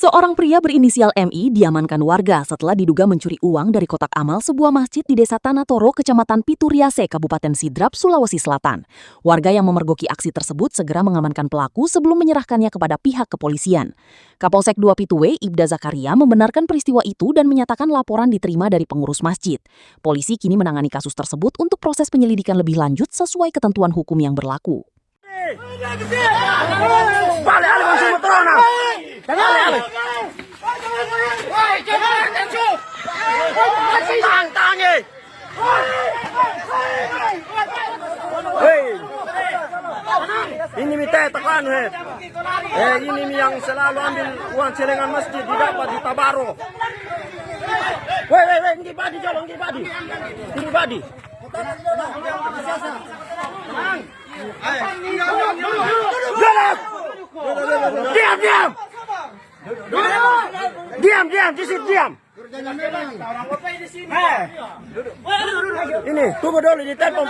Seorang pria berinisial MI diamankan warga setelah diduga mencuri uang dari kotak amal sebuah masjid di Desa Tanatoro, Kecamatan Pituriase, Kabupaten Sidrap, Sulawesi Selatan. Warga yang memergoki aksi tersebut segera mengamankan pelaku sebelum menyerahkannya kepada pihak kepolisian. Kapolsek 2 Pituwe, Ibda Zakaria, membenarkan peristiwa itu dan menyatakan laporan diterima dari pengurus masjid. Polisi kini menangani kasus tersebut untuk proses penyelidikan lebih lanjut sesuai ketentuan hukum yang berlaku. Ini minta tekan ini yang selalu ambil uang celengan masjid didapat di Tabaro. Ini badi jolong, ini badi. Diam, di situ diam. Ini tunggu dulu di telepon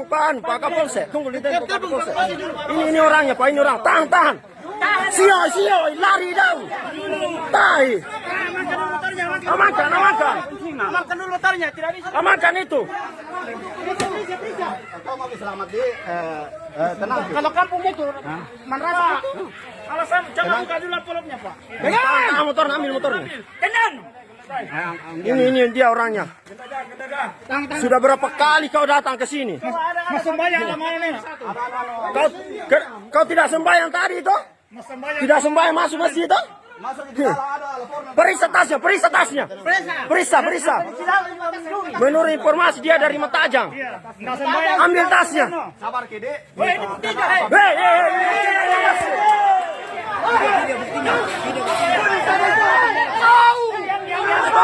Pak Kapolsek. Tunggu di telepon Pak Kapolsek. Ini orangnya Pak, ini orang. Tahan. Sioi, lari dong. Tai. Amankan. Amankan dulu motornya, tidak bisa. Amankan itu. Selamat di tenang. Kalau kampung itu, Manrasa. Kalau saya jangan buka dulu envelopnya, Pak. Pegang motornya, ambil motornya. Tenang. Ini dia orangnya. Sudah berapa kali kau datang ke sini? Mas sembahyang namanya. Kau tidak sembahyang tadi itu? Tidak sembahyang masuk masjid itu? Periksa tasnya. Periksa. Menurut informasi dia dari Matajang. Ambil tasnya. Sabar kede.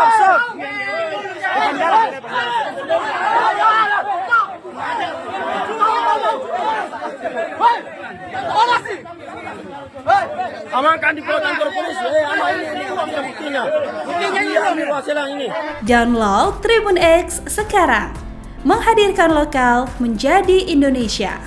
Stop. Amankan di kantor polisi. Ini buktinya. Ini. Download Tribun X sekarang. Menghadirkan lokal menjadi Indonesia.